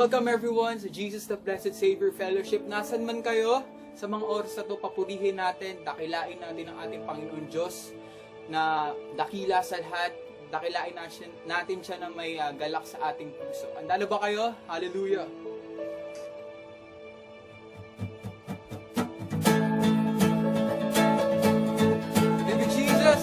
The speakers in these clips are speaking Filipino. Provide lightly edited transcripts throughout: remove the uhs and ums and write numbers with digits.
Welcome everyone sa Jesus the Blessed Savior Fellowship. Nasaan man kayo, sa mga oras na ito, papurihin natin, dakilain natin ang ating Panginoon Diyos na dakila sa lahat. Dakilain natin siya na may galak sa ating puso. Andalo ba kayo? Hallelujah! Thank you, Jesus!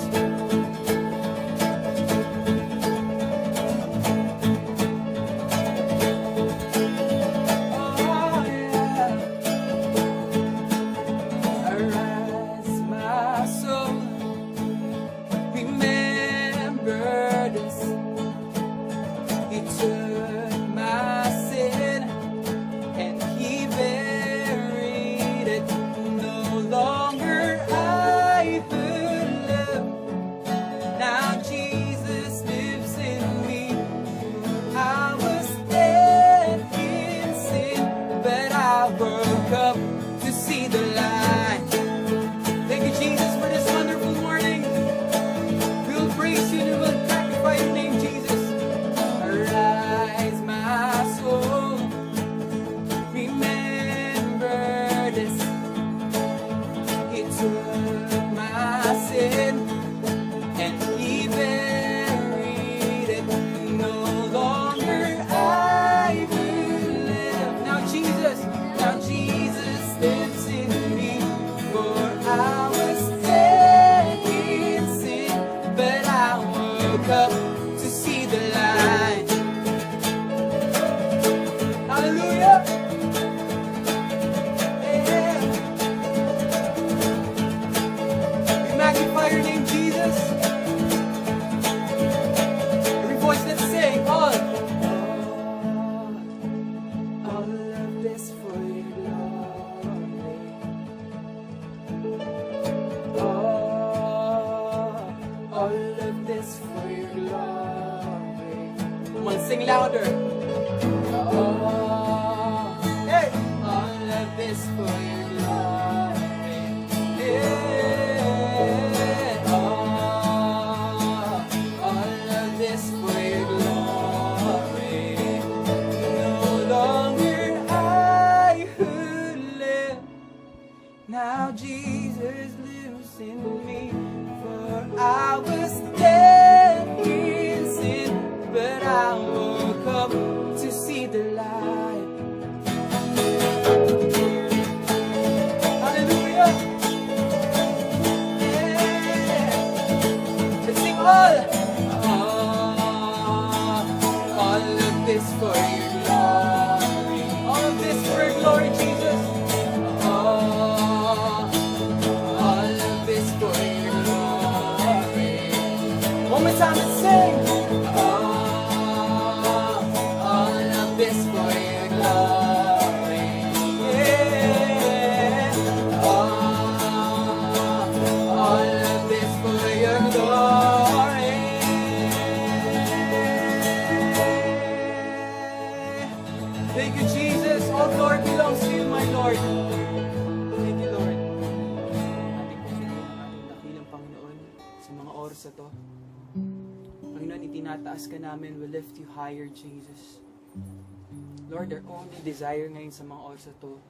Sing louder. Hey. All of this for your glory. Yeah. All of this for your glory. No longer I who live. Now Jesus lives in me. For I was dead in sin, but I woke up to see the light. Hallelujah. Yeah. Let's sing all of this for your glory. All of this for your glory, Jesus. All of this for your glory. One more time, let's sing. Thank you, Jesus. All glory belongs to you, my Lord. Thank you, Lord. Ating pumili ang ating dakilang Panginoon sa mga oras na to. Panginoon, itinataas ka namin. We lift you higher, Jesus. Lord, our only desire ngayon sa mga oras na to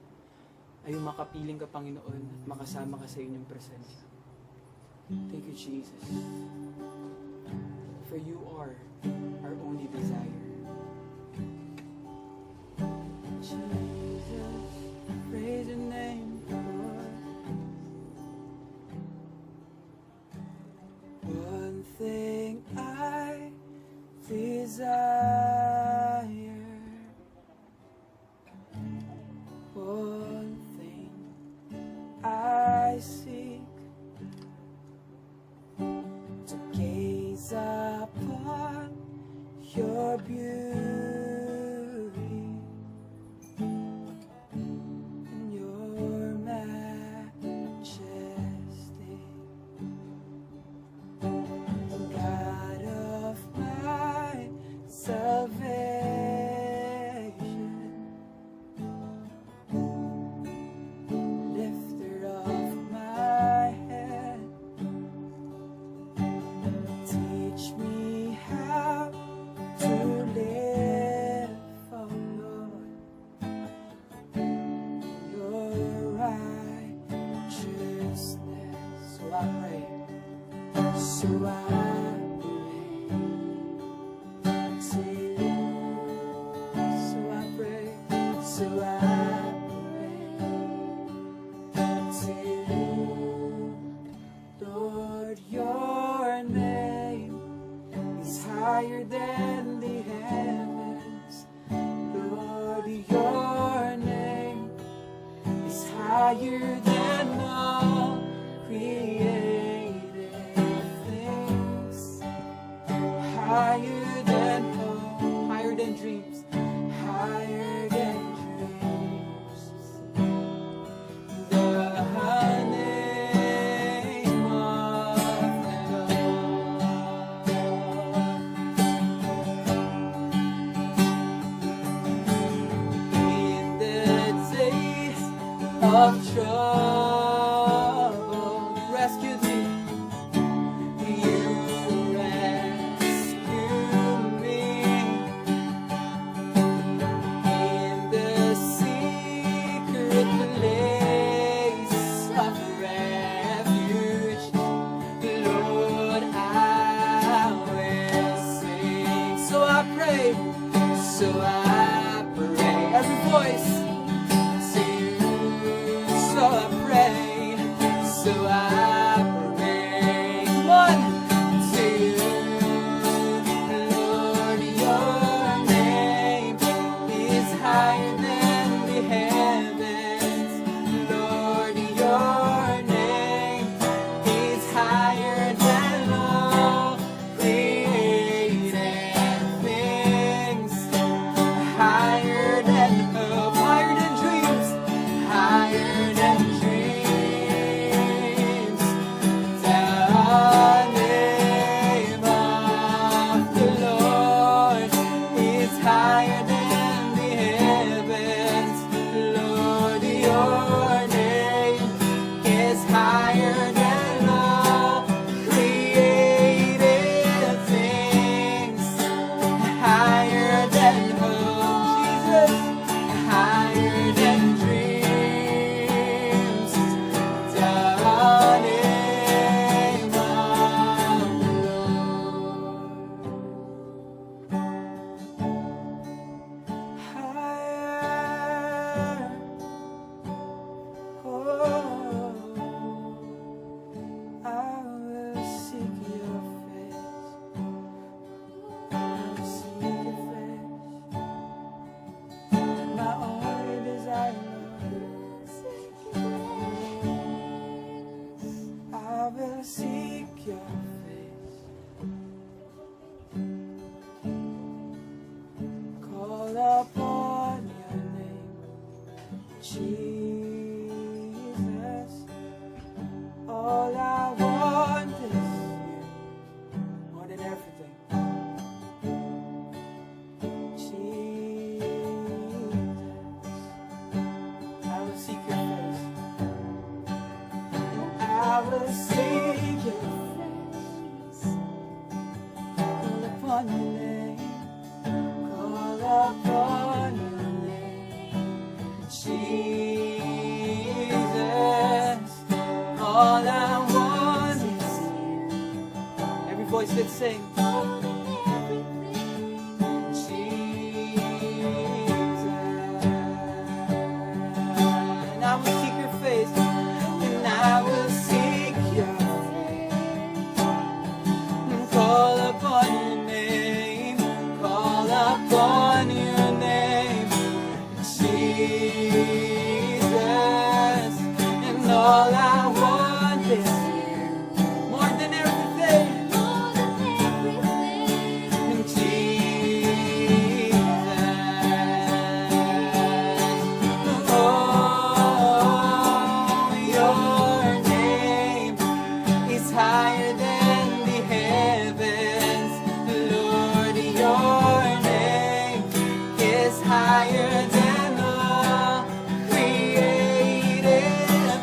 ay yung makapiling ka, Panginoon, at makasama ka sa inyong presensya. Thank you, Jesus. For you are our only desire. Jesus, praise your name, Lord. One thing I desire, one thing I seek, to gaze upon your beauty. Teach me how to live. So I pray to you, Lord, your name is higher than the heavens. Lord, your name is higher than all created things, higher than hope, higher than dreams, higher than dreams. The name of the Lord. In the days of trouble, you rescued me. You rescued me. In the secret place of refuge, Lord, I will sing. So I pray, every voice. So I pray, one, two, Lord, your name is higher than the heavens. Lord, your name is higher than all created things, higher than hope, higher than dreams, higher than dreams. The name of the Lord is higher than the heavens. Lord, your name is higher than all created things, higher than hope, Jesus, higher than dreams. The name of the Lord. Higher. Oh, I will seek your face. I will seek your face. My only desire, Lord. I will seek your face. Call upon your name, Jesus. All I want is you, more than everything. Jesus, I will seek your face. I will seek your face. Call upon your name. Call upon your name. Jesus, all I want is you. Every voice let's sing. Jesus, and I will seek your face, and I will seek your face. Call upon your name, call upon your name, Jesus, and all I want is you, more than everything. And Jesus, oh, your name is higher than the heavens. Lord, your name is higher than all created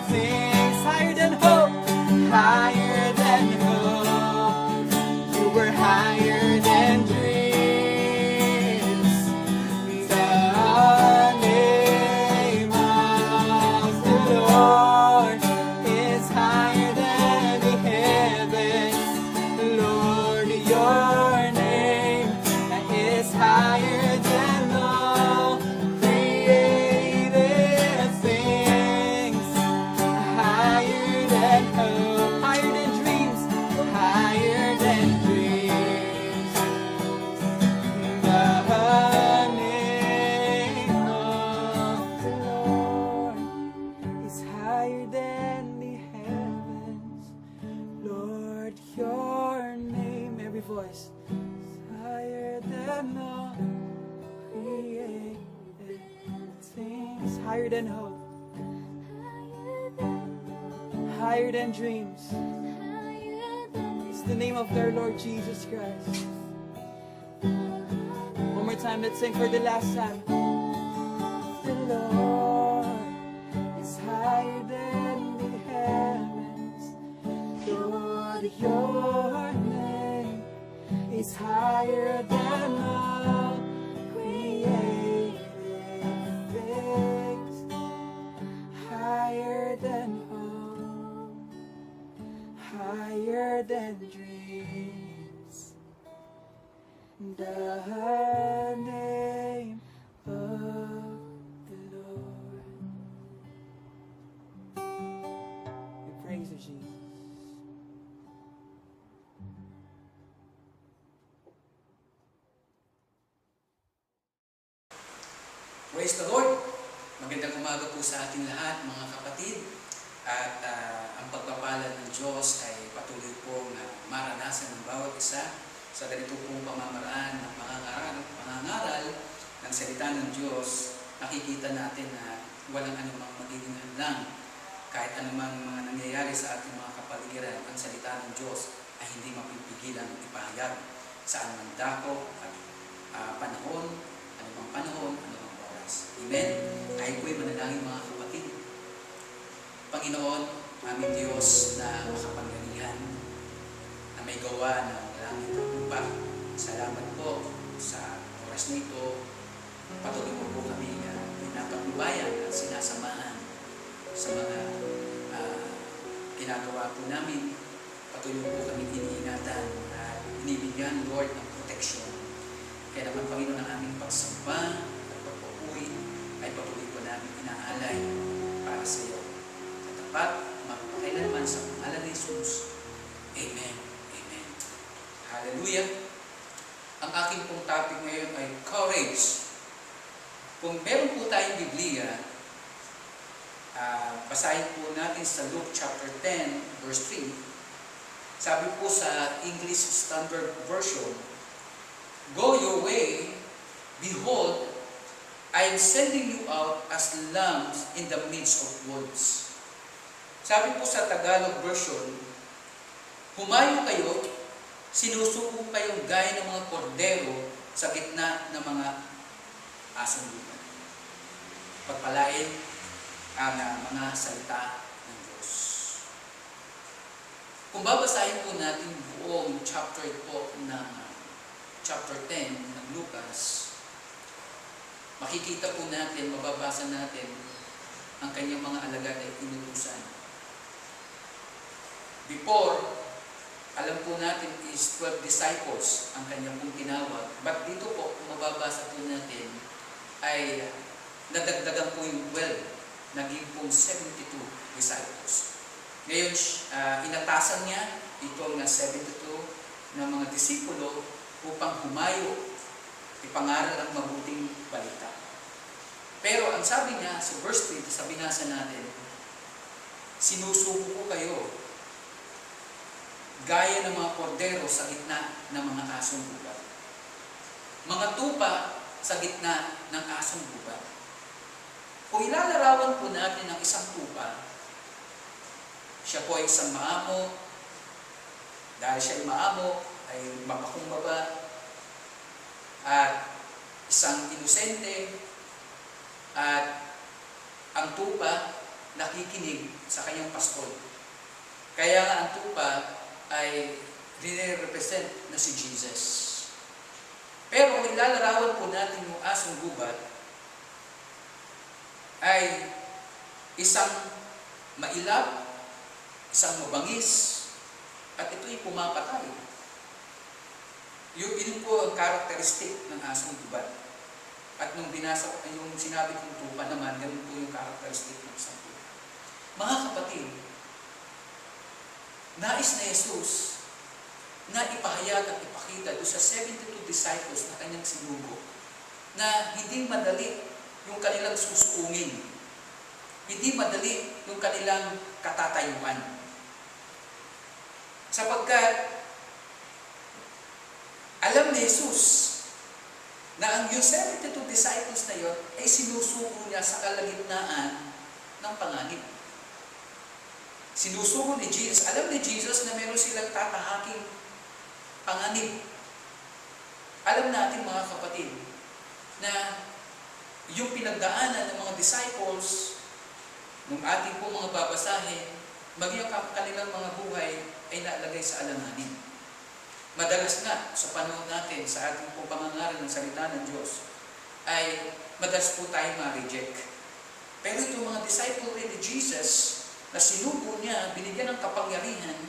things, higher than hope, higher than hope. You were higher than dreams. The name of the Lord is higher than the heavens. voice. It's higher than all created things. Higher than hope. Higher than dreams. It's the name of our Lord Jesus Christ. One more time, let's sing for the last time. The Lord is higher than the heavens. Lord, your name is higher than all created things. Higher than hope, higher than dreams. The name of the Lord. We praise you, Jesus. Praise the Lord! Magandang umaga po sa ating lahat, mga kapatid. At ang pagpapala ng Diyos ay patuloy pong maranasan ng bawat isa sa ganito pong pamamaraan ng pangangaral ng salita ng Diyos. Nakikita natin na walang anumang magiging hadlang. Kahit anumang mga nangyayari sa ating mga kapaligiran, ang salita ng Diyos ay hindi mapipigilan ipahayag sa anumang dako at panahon, anumang oras. Amen? Tayo po'y manalangin, mga kapatid. Panginoon, aming Diyos na makapangyarihan, na may gawa ng langit at lupa. Salamat po sa oras na ito. Patuloy po kami pinapatnubayan at sinasamahan sa mga ginagawa po namin. Patuloy po kami iniingatan at binibigyan, Lord, ng proteksyon. Kaya naman, Panginoon, ang aming pagsamba at pagpapuri ay patuloy po namin inaalay para sa iyo. Sa tapat, magpakailanman sa pangalan ni Jesus. Amen. Amen. Hallelujah. Ang aking pong topic ngayon ay courage. Kung meron po tayong Biblia, basahin po natin sa Luke chapter 10, verse 3. Sabi po sa English Standard Version, "Go your way, behold, I am sending you out as lambs in the midst of wolves." Sabi po sa Tagalog version, "Humayo kayo, sinusuko kayong gaya ng mga kordero sa gitna ng mga asong lupa." Pagpalain ang mga salita ng Diyos. Kung babasahin po natin buong chapter po ng chapter 10 ng Lucas, makikita po natin, mababasa natin ang kanyang mga alagad ay inutusan. Before, alam po natin is 12 disciples ang kanyang pong tinawag. But dito po, kung mababasa po natin, ay nadagdagan po yung 12. Naging pong 72 disciples. Ngayon, inatasan niya itong 72 na mga disipulo upang humayo, ipangaral ang mabuting balita. Pero ang sabi niya sa verse 3, sa binasa natin, "Sinusuko ko kayo gaya ng mga kordero sa gitna ng mga asong gubat. Mga tupa sa gitna ng asong gubat." Kung ilalarawan po natin ang isang tupa, siya po ay isang maamo. Dahil siya ay maamo, ay mapakumbaba, at isang inosente, at ang tupa nakikinig sa kanyang pastol. Kaya nga ang tupa ay represent na si Jesus. Pero kung ilalarawan po natin yung asong gubat, ay isang mailap, isang mabangis, at ito'y pumapatay. Yun po ang karakteristik ng asong gubat. At nung binasa ko, yung sinabi kong tupa naman, ganun po yung karakteristik ng isang tupa. Mga kapatid, nais na Jesus na ipahayag at ipakita doon sa 72 disciples na kanyang sinugo na hindi madali yung kanilang susungin. Hindi madali yung kanilang katatayuan. Sapagkat Alam ni Jesus na ang yung 72 disciples na yon ay sinusuko niya sa kalagitnaan ng panganib. Sinusuko ni Jesus. Alam ni Jesus na meron silang tatahaking panganib. Alam natin mga kapatid na yung pinagdaanan ng mga disciples nung ating po mga babasahin, maging ang kanilang mga buhay ay nalagay sa alanganin. Madalas nga sa panahon natin, sa ating po pangangaral ng salita ng Diyos, ay madalas po tayo ma-reject. Pero itong mga disciple ni Jesus, na sinubo niya, binigyan ng kapangyarihan,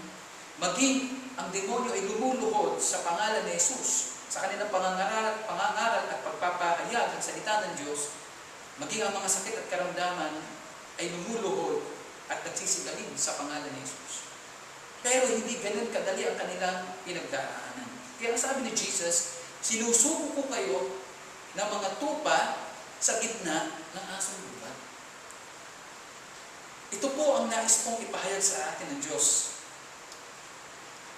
maging ang demonyo ay lumuluhod sa pangalan ni Jesus, sa kanilang pangangaral at pagpapahayag ng salita ng Diyos, maging ang mga sakit at karamdaman ay lumuluhod at nagsisigaling sa pangalan ni Jesus. Pero hindi ganun kadali ang kanilang pinagdaraanan. Kaya ang sabi ni Jesus, sinusuko ko kayo ng mga tupa sa gitna ng asong lupa. Ito po ang nais kong ipahayag sa atin ng Diyos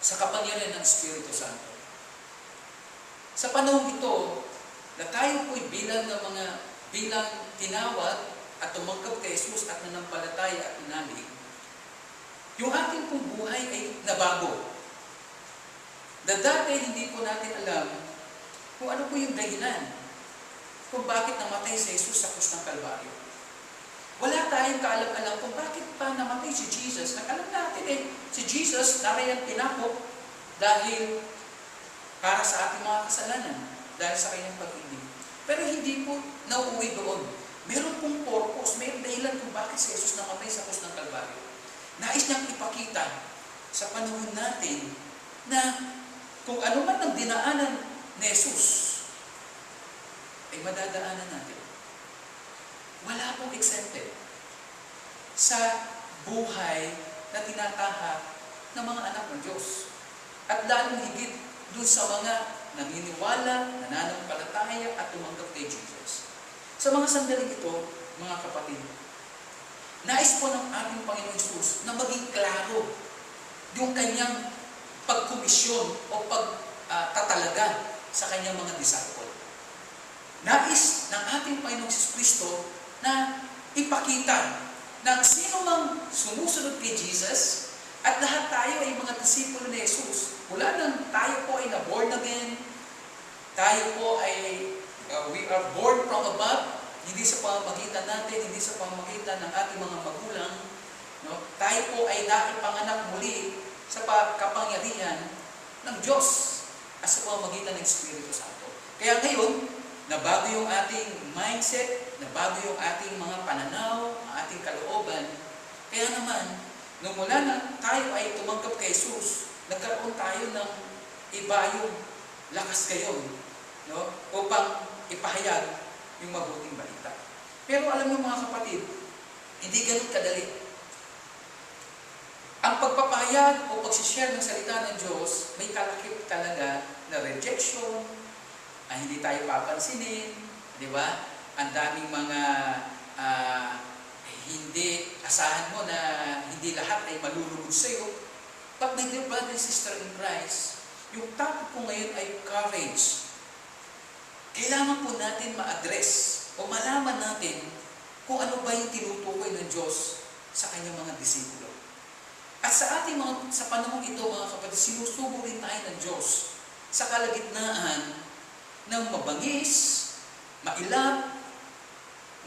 sa kapangyarihan ng Espiritu Santo. Sa panahon ito, na tayo po'y bilang tinawag at tumanggap kay Jesus at nanampalataya at nanalig, yung ating pong buhay ay nabago. Dati hindi po natin alam kung ano po yung dahilan kung bakit namatay si Jesus sa krus ng Kalbaryo. Wala tayong kaalam-alam kung bakit pa namatay si Jesus. Alam natin si Jesus narayang pinako dahil para sa ating mga kasalanan, dahil sa kanyang pag-ibig. Pero hindi po nauuwi doon. Meron pong purpose, may dahilan kung bakit si Jesus namatay sa krus ng Kalbaryo. Nais niyang ipakita sa panahon natin na kung ano man ang dinaanan ni Jesus, ay madadaanan natin. Wala pong exempted sa buhay na tinatahak ng mga anak ng Diyos. At lalong higit dun sa mga naniniwala, nananampalataya at tumanggap kay Jesus. Sa mga sandaling ito, mga kapatid, nais po ng ating Panginoon Jesus na maging klaro yung kanyang pagkomisyon o pagtatalaga sa kanyang mga disciple. Nais ng ating Panginoon Jesus Kristo na ipakita na sino mang sumusunod kay Jesus at lahat tayo ay mga disipulo ni Jesus. Mula nang tayo po ay na-born again, tayo po ay we are born from above, hindi sa pamamagitan natin, hindi sa pamamagitan ng ating mga magulang. No? Tayo po ay naipanganak muli sa kapangyarihan ng Diyos at sa pamamagitan ng Espiritu Santo. Kaya ngayon, nabago yung ating mindset, nabago yung ating mga pananaw, ang ating kalooban. Kaya naman, nung mula na tayo ay tumanggap kay Jesus, nagkaroon tayo ng iba yung lakas ngayon, no? Upang ipahayag yung mabuting balita. Pero alam niyo mga kapatid, hindi ganun kadali. Ang pagpapahayag o pagsishare ng salita ng Diyos, may kalakip talaga na rejection, hindi tayo papansinin, di ba? Ang daming mga hindi, asahan mo na hindi lahat ay malulugod sa iyo. But my dear brother and sister in Christ, yung topic ko ngayon ay courage. Kailangan po natin ma-address o malaman natin kung ano ba yung tinutukoy ng Diyos sa kanyang mga disipulo. At sa panahong ito, mga kapatid, sinusubo rin tayo ng Diyos sa kalagitnaan ng mabangis, mailap,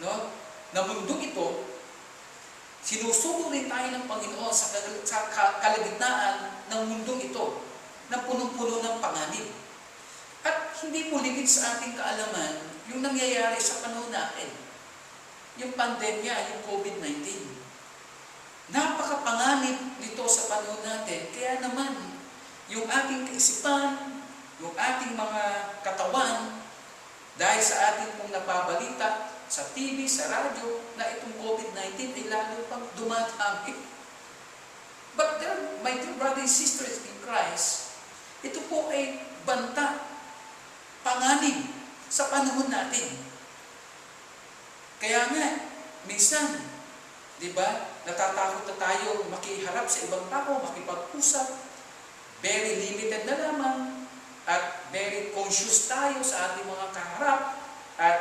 no? Na mundong ito, sinusubo rin tayo ng Panginoon sa kalagitnaan ng mundong ito na punong-puno ng panganib. At hindi po limit sa ating kaalaman yung nangyayari sa panahon natin. Yung pandemya, yung COVID-19. Napakapanganib nito sa panahon natin. Kaya naman, yung ating kaisipan, yung ating mga katawan, dahil sa ating pong napabalita sa TV, sa radyo, na itong COVID-19 ay lalo pang dumadami. But my dear brothers and sisters in Christ, ito po ay banta, panganib sa panahon natin. Kaya nga, minsan, di ba, natatakot na tayo makiharap sa ibang tao, makipag-usap, very limited na lamang, at very conscious tayo sa ating mga kaharap at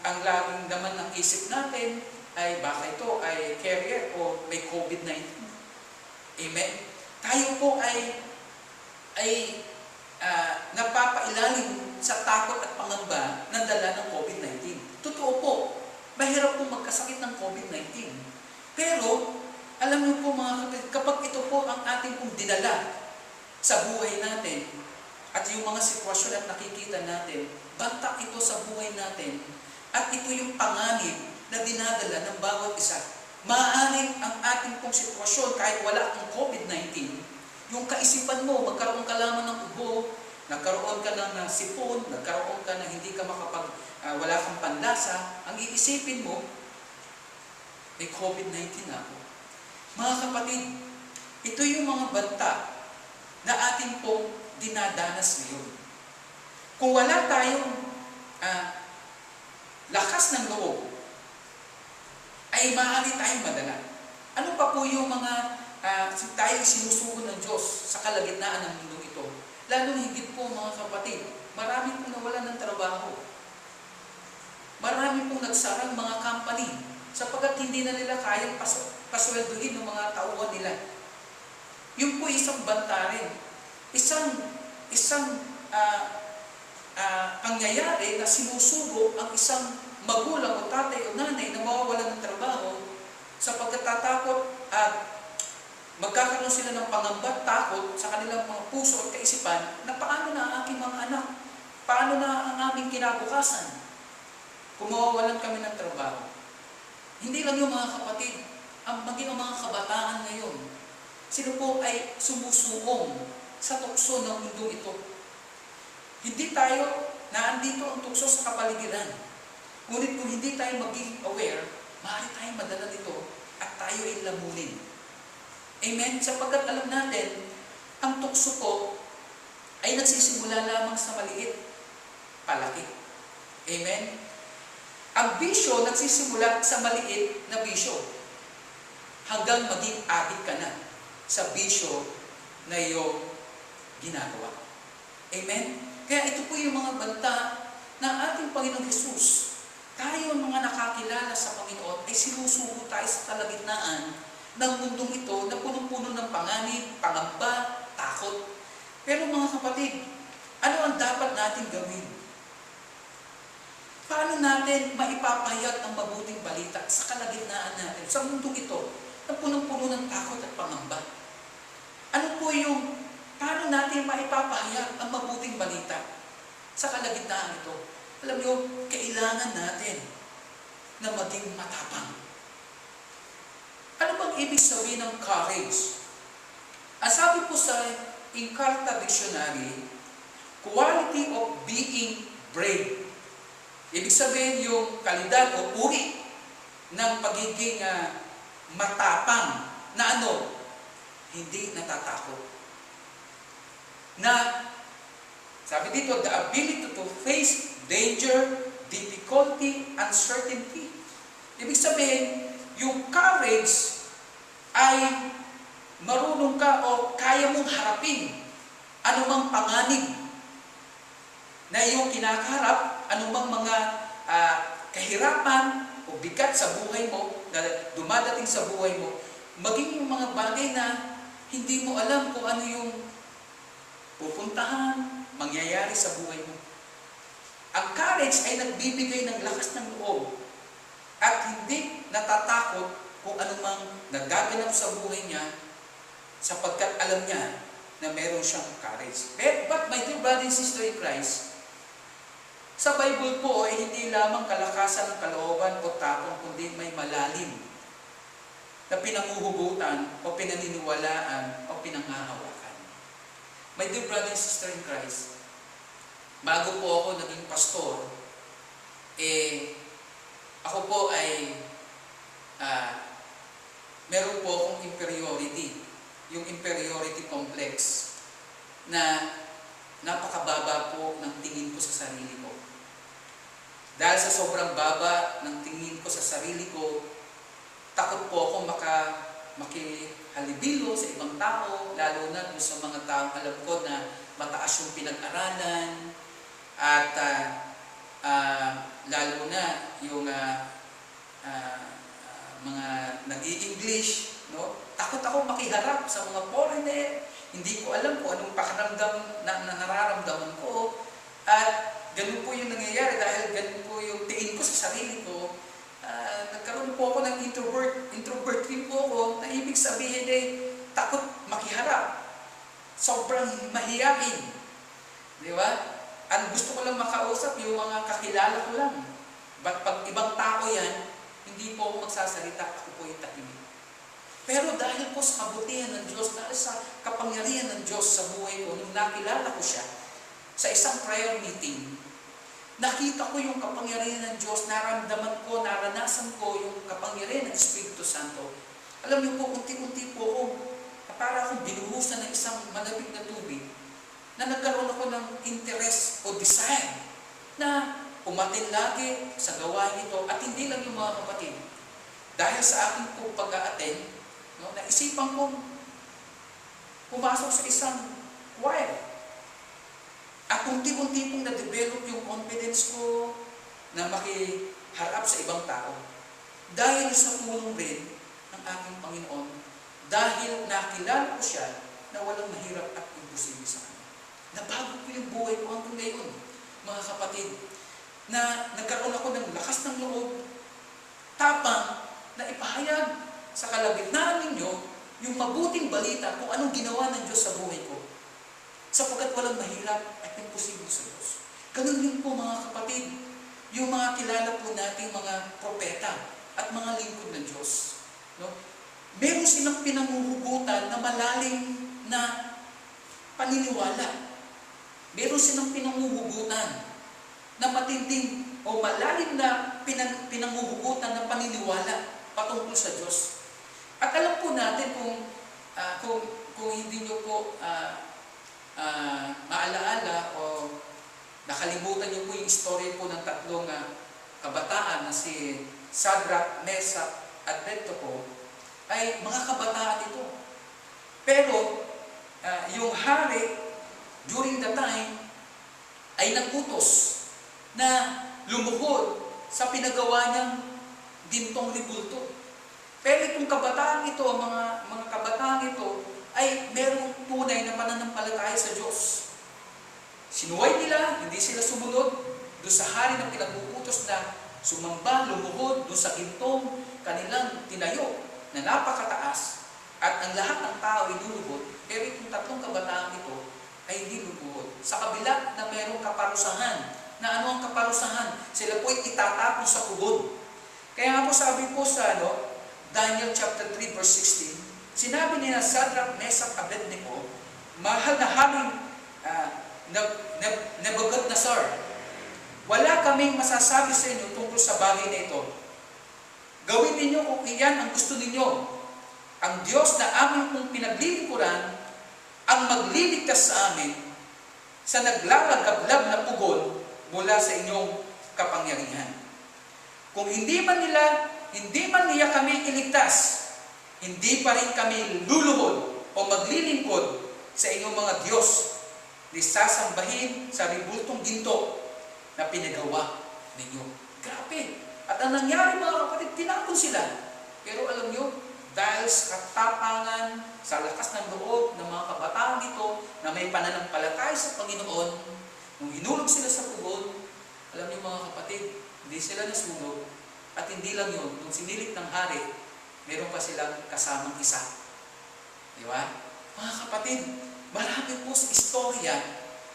ang laging naman ng isip natin ay baka ito ay carrier o may COVID-19. Amen? Tayo po ay napapailalim sa takot at pangamba ng dala ng COVID-19. Totoo po, mahirap po magkasakit ng COVID-19. Pero, alam niyo po mga kapatid, kapag ito po ang ating pong dinala sa buhay natin, at yung mga sitwasyon at nakikita natin, banta ito sa buhay natin, at ito yung panganib na dinadala ng bawat isa. Maaaring ang ating pong sitwasyon, kahit wala ang COVID-19, yung kaisipan mo, magkaroon ka lamang ng ubo, nagkaroon ka ng sipon, nagkaroon ka ng hindi ka wala kang panlasa, ang iisipin mo, may COVID-19 ako. Mga kapatid, ito yung mga banta na ating pong dinadanas ngayon. Kung wala tayong lakas ng loob, ay maaari tayong madala. Ano pa po yung mga tayo sinusugo ng Diyos sa kalagitnaan ng mundo ito? Lalo higit po mga kapatid, marami pong nawalan ng trabaho. Marami pong nagsarang mga company sapagkat hindi na nila kayang pasweldohin ng mga tauhan nila. Yun po isang banta rin. Isang pangyayari na sinusugo ang isang magulang o tatay o nanay na mawawalan ng trabaho sapagkat tatakot at magkakaroon sila ng pangamba, takot sa kanilang mga puso at kaisipan na paano na ang aking mga anak, paano na ang aming kinabukasan kung mawawalan kami ng trabaho. Hindi lang yung mga kapatid, maging ang mga kabataan ngayon, sila po ay sumusuong sa tukso ng mundo ito. Hindi tayo naandito ang tukso sa kapaligiran. Ngunit kung hindi tayo maging aware, maaari tayong madala nito at tayo ay lamunin. Amen? Sapagkat alam natin, ang tukso po ay nagsisimula lamang sa maliit, palaki. Amen? Ang bisyo nagsisimula sa maliit na bisyo hanggang maging adik ka na sa bisyo na iyong ginagawa. Amen? Kaya ito po yung mga banta ng ating Panginoong Hesus. Tayo mga nakakilala sa Panginoon ay sinusugo tayo sa kalagitnaan ng mundong ito na punong-puno ng panganib, pangamba, takot. Pero mga kapatid, ano ang dapat natin gawin? Paano natin maipapahayag ang mabuting balita sa kalagitnaan natin, sa mundong ito na punong-puno ng takot at pangamba? Ano po yung, paano natin maipapahayag ang mabuting balita sa kalagitnaan ito? Alam niyo, kailangan natin na maging matapang. Ano bang ibig sabihin ng courage? Ang sabi po sa Encarta Dictionary, quality of being brave. Ibig sabihin yung kalidad o uri ng pagiging matapang na hindi natatakot. Na, sabi dito, the ability to face danger, difficulty, uncertainty. Ibig sabihin, yung courage ay marunong ka o kaya mong harapin anumang panganib na iyong kinakaharap, anumang mga kahirapan o bigat sa buhay mo, na dumadating sa buhay mo, maging yung mga bagay na hindi mo alam kung ano yung pupuntahan, mangyayari sa buhay mo. Ang courage ay nagbibigay ng lakas ng loob at hindi natatakot kung anumang nagaganap sa buhay niya sapagkat alam niya na meron siyang courage. But my dear brother and sister in Christ, sa Bible po ay hindi lamang kalakasan ng kalooban o tapang kundi may malalim na pinanguhugutan o pinaniniwalaan o pinanghahawakan. My dear brother and sister in Christ, bago po ako naging pastor, ako po ay meron po akong inferiority. Yung inferiority complex na napakababa po ng tingin ko sa sarili ko. Dahil sa sobrang baba ng tingin ko sa sarili ko, takot po ako makihalibilo sa ibang tao, lalo na doon sa mga taong alam ko na mataas yung pinag-aralan, at lalo na yung mga nag-i-English, no? Takot ako makiharap sa mga foreigner. Hindi ko alam kung anong pakiramdam na nararamdaman ko. At ganun po yung nangyayari dahil ganun po yung tingin ko sa sarili ko. Nagkaroon po ako ng introvert rin po ako, na ibig sabihin takot makiharap. Sobrang mahiyain. Di ba? Ang gusto ko lang makausap yung mga kakilala ko lang. But pag ibang tao yan, hindi po ako magsasalita, ako po yung tahimik. Pero dahil po sa kabutihan ng Diyos, dahil sa kapangyarihan ng Diyos sa buhay ko, nung nakilala ko siya, sa isang prayer meeting, nakita ko yung kapangyarihan ng Diyos, naramdaman ko, naranasan ko yung kapangyarihan ng Espiritu Santo. Alam niyo po, unti-unti po ako, para akong binuhusan ng isang malamig na tubig, na nagkaroon ako ng interest o desire na umatin lagi sa gawain ito, at hindi lang yung mga kapatid. Dahil sa aking po pag-a-attend, no, naisipan kong pumasok sa isang choir. At unti-unti pong na-develop yung confidence ko na makiharap sa ibang tao. Dahil sa tulong rin ng aking Panginoon, dahil nakilala ko siya na walang mahirap at imposible sa kanya. Nabago ko yung buhay ko hanggang ngayon, mga kapatid, na nagkaroon ako ng lakas ng loob, tapang, na ipahayag sa kalagitnaan ninyo yung mabuting balita kung anong ginawa ng Diyos sa buhay ko. Sapagkat walang mahirap at imposible sa Diyos. Ganun din po mga kapatid, yung mga kilala po nating mga propeta at mga lingkod ng Diyos. No? Meron silang pinanguhugutan na malalim na paniniwala. Meron silang pinanguhugutan na matinding o malalim na pinanguhugutan na paniniwala patungkol sa Diyos. At alam po natin kung hindi nyo po maalaala o nakalimutan nyo po yung story po ng tatlong kabataan na si Shadrach, Meshach, at Abednego, ay mga kabataan ito. Pero yung hari during the time ay nagutos na lumuhod sa pinagawa niyang gintong ribulto. Pero itong kabataan ito, mga kabataan ito, ay merong tunay na pananampalataya sa Diyos. Sinuway nila, hindi sila sumunod doon sa hari na pinag-uutos na sumamba, lumuhod doon sa gintong kanilang tinayo na napakataas, at ang lahat ng tao ay luluhod. Pero itong tatlong kabataan ito ay hindi luluhod. Sa kabila na merong kaparusahan, na ano ang kaparusahan? Sila po ay itatapon sa kubod. Kaya nga po sabi po sa Daniel chapter 3 verse 16, sinabi niya Shadrach, Meshach, Abednego, mahal na haming Nebuchadnezzar, wala kaming masasabi sa inyo tungkol sa bagay na ito. Gawin ninyo kung iyan ang gusto ninyo. Ang Diyos na aming pong pinaglilingkuran ang magliligtas sa amin sa naglalagablab na pugon mula sa inyong kapangyarihan. Kung hindi man niya kami iligtas, hindi pa rin kami luluhod o maglilingkod sa inyong mga Diyos ni sasambahin sa ribultong ginto na pinagawa ninyo. Grabe! At ang nangyari mga kapatid, tinapon sila. Pero alam nyo, dahil sa katapangan, sa lakas ng loob ng mga kabataan ito na may pananampalataya sa Panginoon, nung hinulog sila sa pugon, alam niyo mga kapatid, hindi sila nasunog. At hindi lang yun, nung sinilit ng hari, meron pa silang kasamang isa. Di ba? Mga kapatid, marami po sa istorya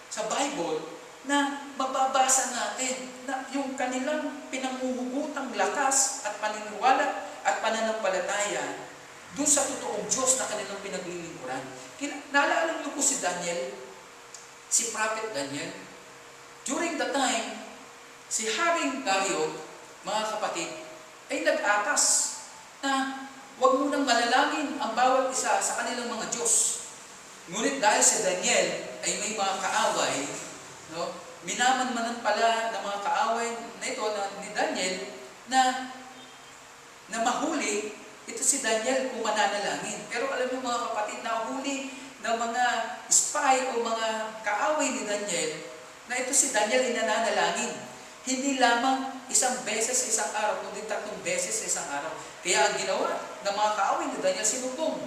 sa Bible na mababasa natin na yung kanilang pinanguhugutang lakas at paniniwala at pananampalataya doon sa totoong Diyos na kanilang pinaglilingkuran. Naalala niyo po si Daniel, si Prophet Daniel. During the time, si Haring Dario, mga kapatid, ay nag-atas na huwag munang malalangin ang bawat isa sa kanilang mga Diyos. Ngunit dahil si Daniel ay may mga kaaway, minamanmanan pala ng mga kaaway na ito ni Daniel na mahuli Ito si Daniel kung mananalangin. Pero alam niyo mga kapatid, nahuli ng mga spy o mga kaaway ni Daniel na ito si Daniel ay nananalangin. Hindi lamang isang beses sa isang araw, kundi 3 beses sa isang araw. Kaya ang ginawa ng mga kaaway ni Daniel, sinumbong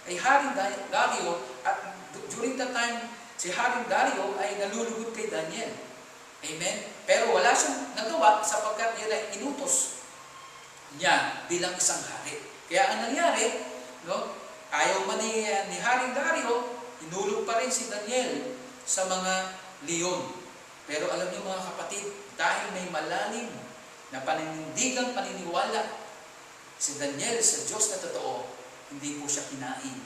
kay Haring Dario, at during that time, si Haring Dario ay nalulugod kay Daniel. Amen? Pero wala siyang nagawa sapagkat yun ay inutos niya bilang isang hari. Kaya ang nangyari, no, ayaw man ni Haring Dario, inulog pa rin si Daniel sa mga leon. Pero alam niyo mga kapatid, dahil may malalim na paninindigang paniniwala si Daniel sa Diyos na totoo, hindi po siya kinain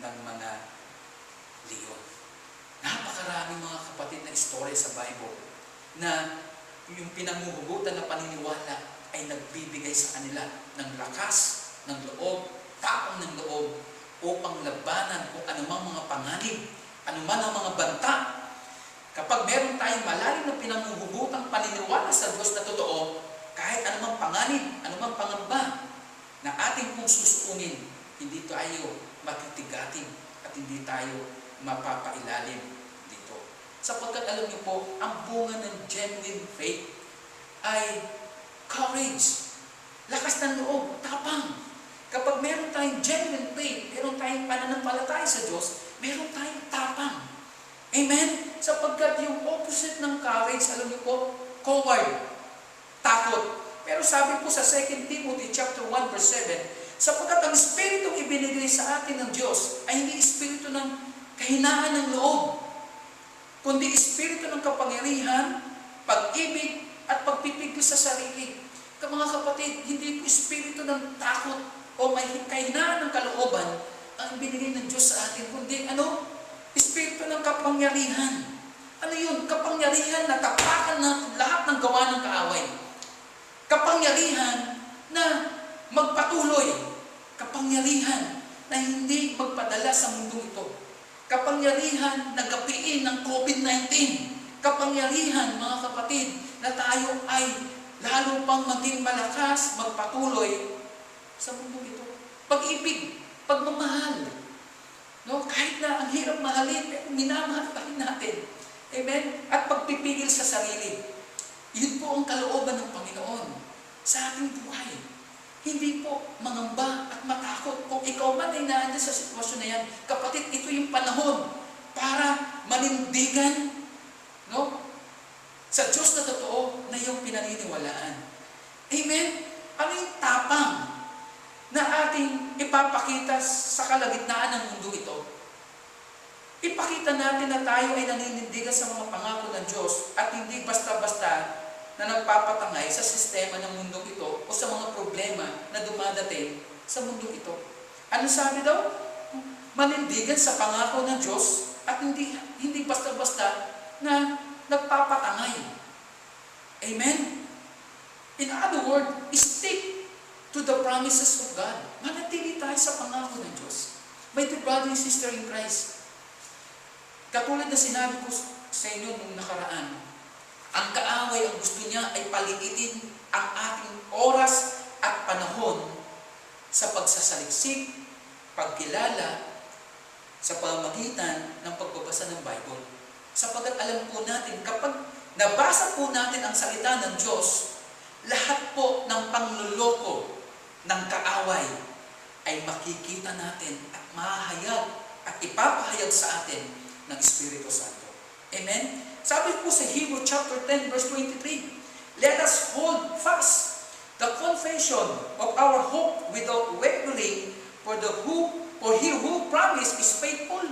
ng mga leon. Napakaraming mga kapatid na istorya sa Bible na yung pinanguhugutan na paniniwala ay nagbibigay sa kanila ng lakas, ng loob, tapang ng loob upang labanan kung anumang mga panganib, anuman ang mga banta. Kapag meron tayong malalim na pinanguhugutang paniniwala sa Diyos na totoo, kahit anumang panganib, anumang pangamba na ating pong susuunin, hindi tayo matitigatin at hindi tayo mapapailalim dito. Sapagkat alam niyo po, ang bunga ng genuine faith ay courage, lakas ng loob, tapang. Kapag meron tayong genuine faith, meron tayong pananampalataya sa Diyos, meron tayong tapang. Amen? Sapagkat yung opposite ng courage, alam niyo po, coward, takot. Pero sabi po sa 2 Timothy chapter 1 verse 7, sapagkat ang Espiritu ibinigay sa atin ng Diyos ay hindi Espiritu ng kahinaan ng loob, kundi Espiritu ng kapangyarihan, pag-ibig, at pagpipigil sa sarili. Mga kapatid, hindi po Espiritu ng takot o may kahinaan ng kalooban ang ibinigay ng Diyos sa atin, kundi ano? Espiritu ng kapangyarihan. Ano yun? Kapangyarihan na tapakan natin lahat ng gawa ng kaaway. Kapangyarihan na magpatuloy. Kapangyarihan na hindi magpadala sa mundo ito. Kapangyarihan na gapiin ng COVID-19. Kapangyarihan, mga kapatid, na tayo ay lalo pang maging malakas, magpatuloy sa mundo ito. Pag-ibig, pagmamahal. No, kahit na ang hirap mahalin, pero minamahal pa rin natin. Amen? At pagpipigil sa sarili. Yun po ang kalooban ng Panginoon sa ating buhay. Hindi po mangamba at matakot. Kung ikaw man ay naandan sa sitwasyon na yan, kapatid, ito yung panahon para manindigan, no, sa Diyos na totoo na iyong pinaniniwalaan. Amen? Ano yung tapang na ating ipapakita sa kalagitnaan ng mundo ito? Ipakita natin na tayo ay naninindigan sa mga pangako ng Diyos at hindi basta-basta na nagpapatangay sa sistema ng mundo ito o sa mga problema na dumadating sa mundo ito. Ano sabi daw? Manindigan sa pangako ng Diyos at hindi basta-basta na nagpapatangay. Amen? In other words, stick to the promises of God. Manatili tayo sa pangako ng Diyos. My dear brother and sister in Christ, katulad na sinabi ko sa inyo nung nakaraan, ang kaaway, ang gusto niya ay paliitin ang ating oras at panahon sa pagsasaliksik, pagkilala, sa pamamagitan ng pagbabasa ng Bible. Sapagkat alam po natin, kapag nabasa po natin ang salita ng Diyos, lahat po ng pangluloko ng kaaway ay makikita natin at mahahayag at ipapahayag sa atin ng Espiritu Santo. Amen? Sabi po sa Hebrew chapter 10 verse 23, let us hold fast the confession of our hope without wavering, for he who promised is faithful.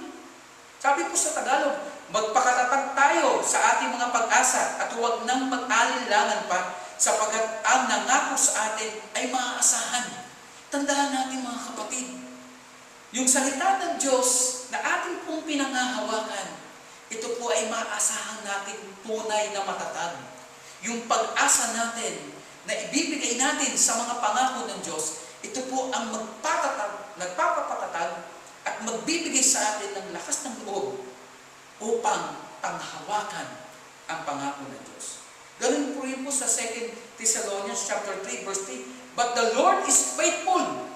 Sabi po sa Tagalog, magpakatatag tayo sa ating mga pag-asa at huwag nang mag-alinlangan pa, sapagkat ang nangako sa atin ay maaasahan. Tandaan natin mga kapatid, yung salita ng Diyos na ating pong pinangahawakan, ito po ay maaasahan natin tunay na matatag. Yung pag-asa natin na ibibigay natin sa mga pangako ng Diyos, ito po ang nagpapapatatag at magbibigay sa atin ng lakas ng loob upang panghawakan ang pangako ng Diyos. Ganun po rin po sa 2 Thessalonians chapter 3 verse 3, but the Lord is faithful,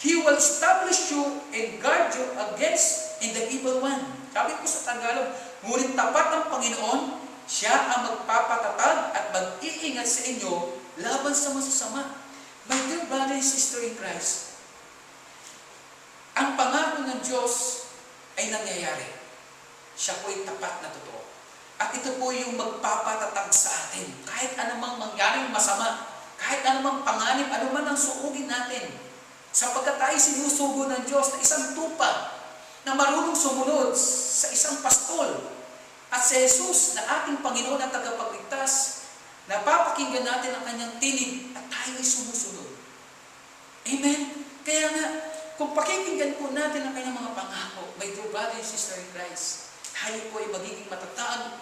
He will establish you and guard you against in the evil one. Sabi ko sa Tagalog, ngunit tapat ng Panginoon, siya ang magpapatatag at mag-iingat sa inyo laban sa masasama. My dear brother and sister in Christ, ang pangako ng Diyos ay nangyayari. Siya po ay tapat na totoo. At ito po yung magpapatatag sa atin. Kahit anumang mangyaring masama, kahit anumang panganib, anuman ang suugin natin. Sapagkat tayo sinusugo ng Diyos na isang tupa na marunong sumunod sa isang pastol. At si Jesus na ating Panginoon at tagapagligtas, napapakinggan natin ang kanyang tinig at tayo ay sumusunod. Amen? Kaya nga, kung pakikinggan po natin ang kanyang mga pangako, my dear brother and sister in Christ, tayo po ay magiging matatag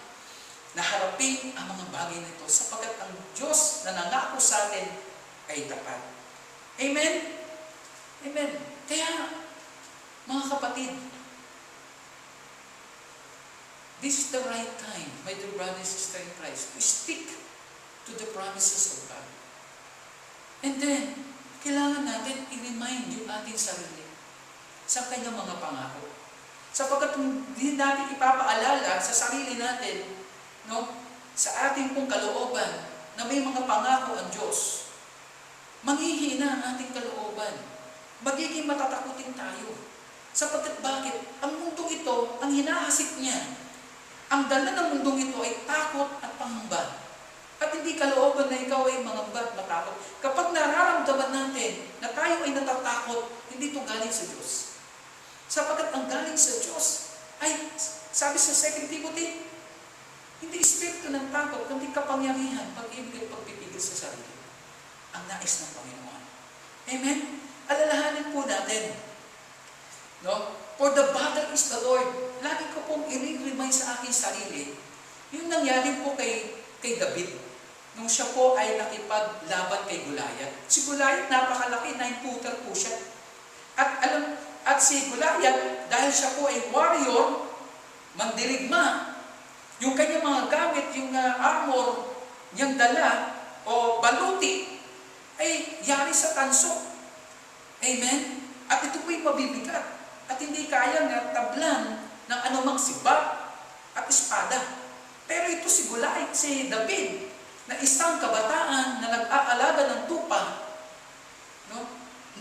na harapin ang mga bagay na ito sapagkat ang Diyos na nangako sa atin ay tapat. Amen? Amen. Kaya, mga kapatid, this is the right time, my dear brother and sister in Christ, to stick to the promises of God. And then, kailangan natin i-remind yung ating sarili sa kanyang mga pangako. Sapagkat hindi natin ipapaalala sa sarili natin, no, sa ating pong kalooban na may mga pangako ang Diyos, manghihina ang ating kalooban. Magiging matatakutin tayo. Sapagkat bakit? Ang mundong ito, ang hinahasik niya, ang dala ng mundong ito ay takot at pangamba. At hindi kalooban na ikaw ay mangamba at matakot. Kapag nararamdaman natin na tayo ay natatakot, hindi ito galing sa Diyos. Sapagkat ang galing sa Diyos ay, sabi sa 2 Timothy, hindi espiritu ng takot, kundi kapangyarihan, pag-ibig at pagpipigil sa sarili. Ang nais ng Panginoon. Amen? Alalahanin po natin. No? For the battle is the Lord. Lagi ko pong i-remind sa aking sarili, yung nangyari po kay David, nung siya po ay nakipaglaban kay Goliath. Si Goliath, napakalaki, 9-footer po siya. At si Goliath, dahil siya po ay warrior, mandirigma, yung kanyang mga gamit, yung armor, niyang dala, o baluti, ay yari sa tanso. Amen? At ito po'y mabibigat. At hindi kaya nga tablan ng anumang sibat at espada. Pero ito si Goliath, si David, na isang kabataan na nag-aalaga ng tupa, no,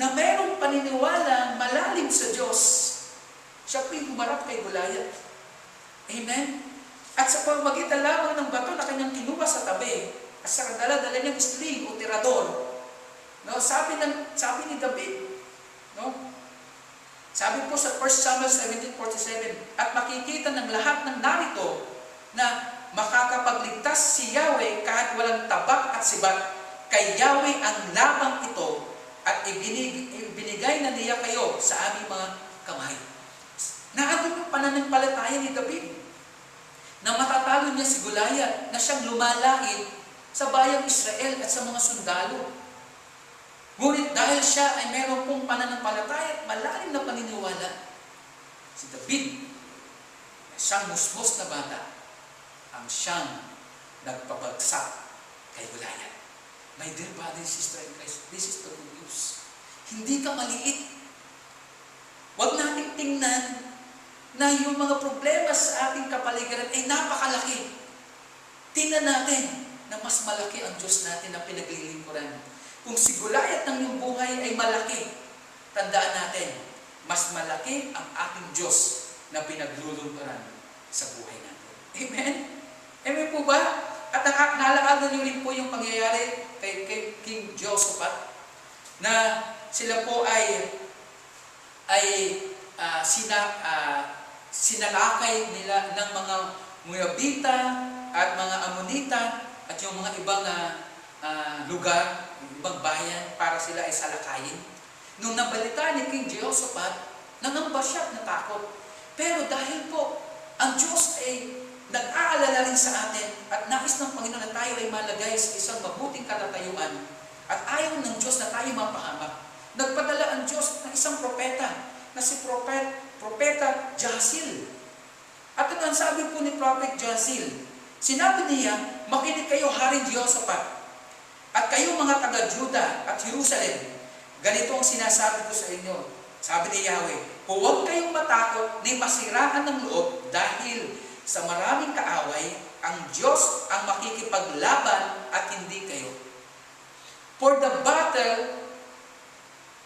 na mayroong paniniwala malalim sa Diyos, siya po'y humarap kay Goliath. Amen? At sa pamagitan lamang ng bato na kanyang kinuha sa tabi, at sa dala-dala niyang sling o tirador, no, sabi ni David, no, sabi po sa 1 Samuel 17:47, at makikita ng lahat ng narito na makakapagligtas si Yahweh kahit walang tabak at sibat. Kay Yahweh ang labang ito at ibinigay na niya kayo sa aming mga kamay. Naandun yung pananampalataya ni David na matatalo niya si Goliath na siyang lumalait sa bayang Israel at sa mga sundalo. Ngunit dahil siya ay meron pong pananampalataya at malalim na paniniwala, si David, siyang musmos na bata, ang siyang nagpabagsak kay Goliath. My dear brother and sister in Christ, this is the good news. Hindi ka maliit. Huwag nating tingnan na yung mga problema sa ating kapaligiran ay napakalaki. Tingnan natin na mas malaki ang Diyos natin na pinaglilingkuran. Kung si Goliath ng iyong buhay ay malaki, tandaan natin, mas malaki ang ating Diyos na pinaglulungkuran sa buhay natin. Amen? Amen po ba? At naalala niyo rin po yung pangyayari kay King Jehoshaphat na sila po ay sinalakay nila ng mga Moabita at mga Amonita at yung mga ibang lugar, ibang bayan para sila ay salakayin. Nung nabalita ni King Jehoshaphat, nangamba siya at natakot. Pero dahil po ang Diyos ay nag-aalala rin sa atin at nais ng Panginoon na tayo ay malagay sa isang mabuting katatayuan at ayaw ng Diyos na tayo mapahamak. Nagpadala ang Diyos ng isang propeta na si Propeta Jahaziel. At ang sabi po ni Prophet Jahaziel, sinabi niya, makinig kayo, Haring Jehoshaphat, at kayo mga taga-Juda at Jerusalem, Ganito ang sinasabi ko sa inyo. Sabi ni Yahweh, huwag kayong matakot ni masiraan ng loob dahil sa maraming kaaway, ang Diyos ang makikipaglaban at hindi kayo. For the battle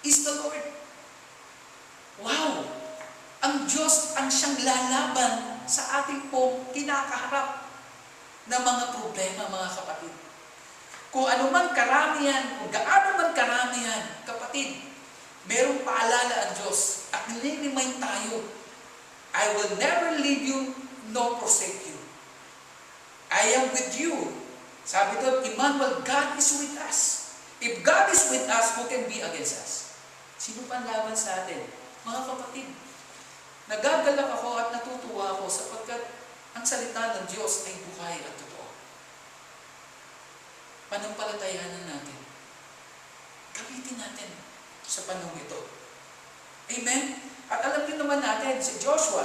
is the Lord. Wow! Ang Diyos ang siyang lalaban sa ating pong kinakaharap na mga problema, mga kapatid. Kung ano man karamihan, kung gaano man karamihan, kapatid, merong paalala ang Diyos at nililimain tayo. I will never leave you nor forsake you. I am with you. Sabi doon, Emmanuel, God is with us. If God is with us, who can be against us? Sino pa ang laban sa atin? Mga kapatid, nagagalak ako at natutuwa ako sapagkat ang salita ng Diyos ay buhay at totoo. Panampalatayanan natin. Gamitin natin sa panahon ito. Amen? At alam niyo naman natin, si Joshua,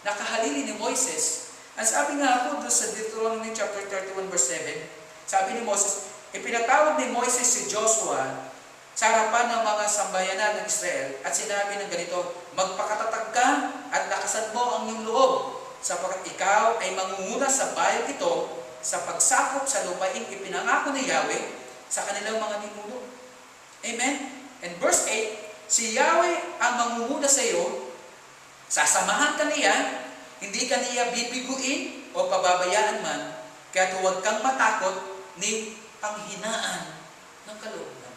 nakahalili ni Moises. Ang sabi nga ako doon sa Deuteronomy chapter 31 verse 7, sabi ni Moses, ipinatawag ni Moises si Joshua sa harapan ng mga sambayanan ng Israel at sinabi ng ganito, magpakatatag ka at lakasan mo ang iyong loob sapagkat ikaw ay mangunguna sa bayang ito sa pagsakop sa lupaing ipinangako ni Yahweh sa kanilang mga ninuno. Amen? And verse 8, si Yahweh ang mangunguna sa iyo, sasamahan ka niya, hindi ka niya bibiguin o pababayaan man, kaya huwag kang matakot ni panghinaan ng kalooban.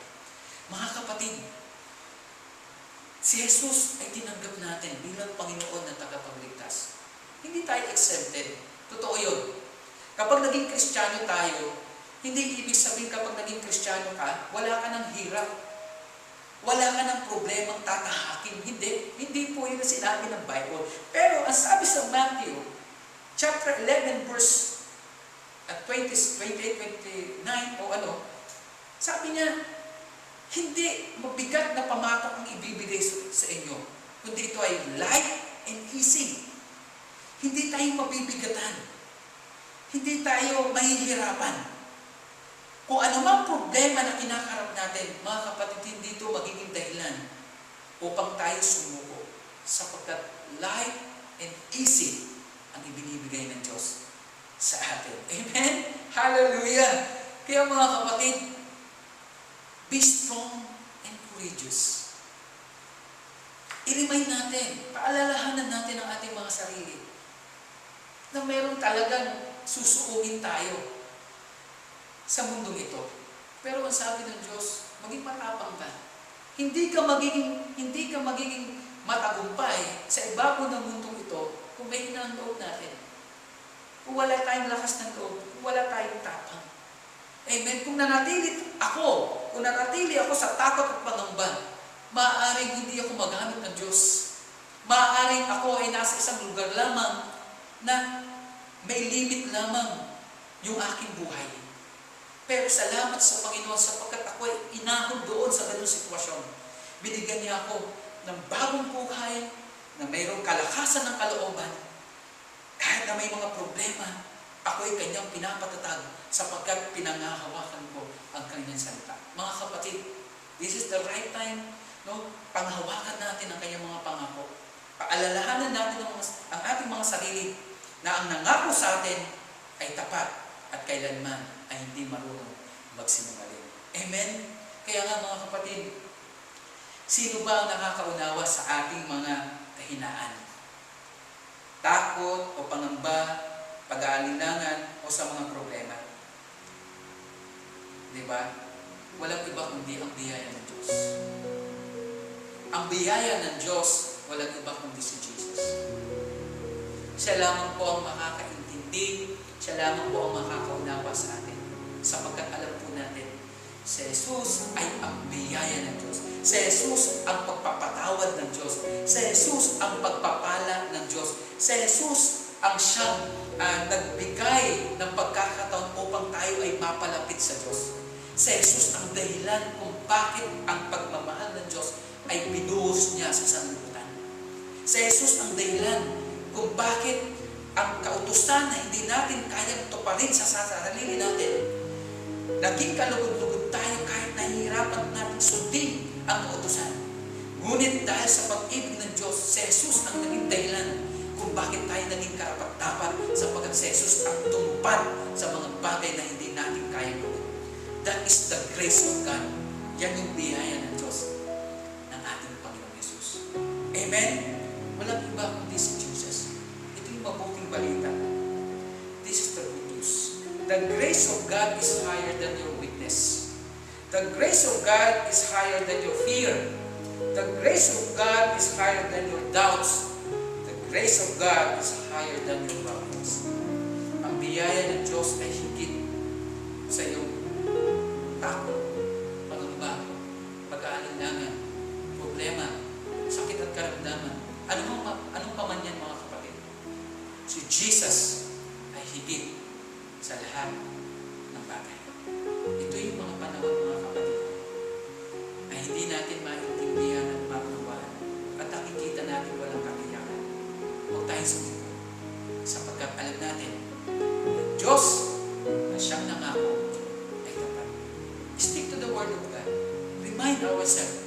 Mga kapatid, si Jesus ay tinanggap natin bilang Panginoon na tagapagligtas. Hindi tayo exempted. Totoo yun. Kapag naging Kristiyano tayo, hindi ibig sabihin kapag naging Kristiyano ka, wala ka ng hirap. Wala ka ng problemang tatahakin. Hindi. Hindi po yun ang sinabi ng Bible. Pero ang sabi sa Matthew, chapter 11, verse 28, 29, o ano, sabi niya, hindi mabigat na pamatok ang ibibigay sa inyo, kundi ito ay light and easy. Hindi tayo mabibigatan. Hindi tayo mahihirapan. Kung anumang problema na kinakarap natin, mga kapatid, hindi ito magiging dahilan upang tayo sumuko. Sapagkat light and easy ang ibinibigay ng Diyos sa atin. Amen? Hallelujah! Kaya mga kapatid, be strong and courageous. I-remind natin, paalalahanan natin ang ating mga sarili na mayroon talagang susuungin tayo sa mundong ito. Pero ang sabi ng Diyos, maging matapang ka. Hindi ka magiging matagumpay sa ibabaw ng mundong ito kung may hinang loob natin. Kung wala tayong lakas ng loob, kung wala tayong tapang. Amen? Kung nanatili ako sa takot at pangamba, maaaring hindi ako magamit ng Diyos. Maaaring ako ay nasa isang lugar lamang na may limit lamang yung aking buhay. Pero salamat sa Panginoon sapagkat ako ay inahon doon sa ganung sitwasyon. Binigyan niya ako ng bagong buhay na mayroong kalakasan ng kalooban. Kahit na may mga problema, ako ay kanyang pinapatatag sapagkat pinangahawakan ko ang kanyang salita. Mga kapatid, this is the right time, no? Panghawakan natin ang kanyang mga pangako. Paalalahanan natin ang ating mga sarili na ang nangako sa atin ay tapat at kailanman ay hindi marunong magsinungaling. Amen? Kaya nga mga kapatid, sino ba ang nakakaunawa sa ating mga kahinaan? Takot o pangamba, pag-aalinlangan o sa mga problema? Diba? Walang iba kundi ang biyaya ng Diyos. Ang biyaya ng Diyos, walang iba kundi si Jesus. Siya lamang po ang makakaintindi, siya lamang po ang makakaunawa sa atin. Sapagkat alam po natin, si Jesus ay ang biyaya ng Diyos. Si Jesus ang pagpapatawad ng Diyos. Si Jesus ang pagpapala ng Diyos. Si Jesus ang siyang nagbigay ng pagkakataon upang tayo ay mapalapit sa Diyos. Si Jesus ang dahilan kung bakit ang pagmamahal ng Diyos ay binuhos niya sa sanlibutan. Si Jesus ang dahilan kung bakit ang kautusan na hindi natin kayang tuparin sa sarili natin, naging kalugod-lugod tayo kahit nahihirapan natin sundin ang kautusan. Ngunit dahil sa pag-ibig ng Diyos, si Jesus ang naging dahilan kung bakit tayo naging karapat-dapat, sapagkat si Jesus ang tumupad sa mga bagay na hindi natin kaya gawin. That is the grace of God. Yan yung biyaya ng Diyos, ng ating Panginoon Jesus. Amen? Walang iba kundi si Jesus. Ito yung mabuting balita. This is the good news. The grace of God is higher than your weakness. The grace of God is higher than your fear. The grace of God is higher than your doubts. The grace of God is higher than your problems. Ang biyaya ng Diyos ay higit sa iyong takot, pangamba, pag-aalinlangan, problema, sakit at karamdaman. Anong pa man yan, mga kapatid? Si Jesus ay higit sa lahat ng bagay. Ito yung mga panahon, mga kapatid, na hindi natin maintindihan at maunawaan at nakikita natin walang katiyakan. Huwag tayong sumiko, sapagkat alam natin na Diyos na siyang nangako ay tapat. Stick to the Word of God. Remind ourselves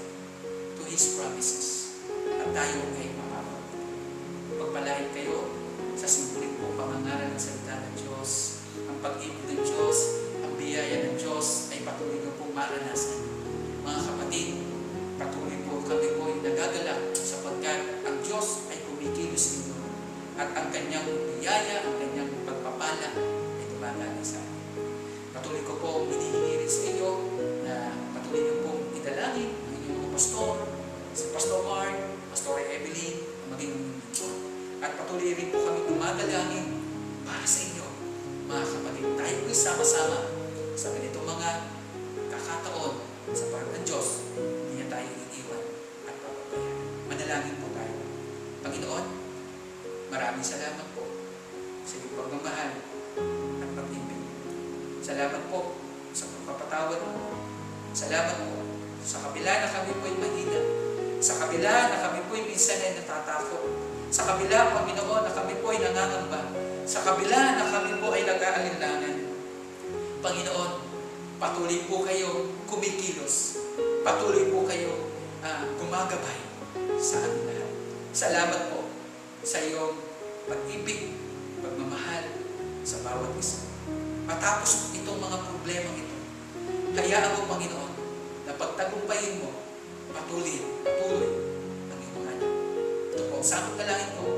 to His promises at tayo ay mapapagod. Pagpalain kayo sa simpuling po pangangaral ng salita ng Diyos. Ang pag-ibig ng Diyos, ang biyaya ng Diyos ay patuloy na po maranasan. Mga kapatid, patuloy po kami po ay nagagalak sapagkat ang Diyos ay kumikilos ninyo at ang kanyang biyaya, ang kanyang pagpapala ay dumagaling sa atin. Patuloy ko po hinihingi rin sa inyo na patuloy niyo pong idalangin ang inyong mga pastor, si Pastor Mark, Pastor Evelyn, ang maging lingkod. At patuloy rin po kami dumadalangin para sa inyo, mga kapatid. Tayo po'y sama-sama sa ganitong mga kakataon sa part ng Diyos. Hindi niya tayo iiwan at papabayaan. Manalangin po tayo. Panginoon, maraming salamat po sa iyong pagmamahal at pag-ibig. Salamat po sa pagpapatawad mo. Salamat po sa kabila na kami po'y mahina. Sa kabila na kami po'y minsan ay natatakot. Sa kabila, Panginoon, na kami po'y nangangamba. Sa kabila na kami po ay nag-aalinlangan. Panginoon, patuloy po kayo kumikilos. Patuloy po kayo gumagabay sa amin lahat. Salamat po sa iyong pag-ibig, pagmamahal sa bawat isa. Matapos itong mga problema ito, hayaan mo, Panginoon, na pagtagumpayin mo, patuloy ang iyong anak. Ito po, sakot na langit ko,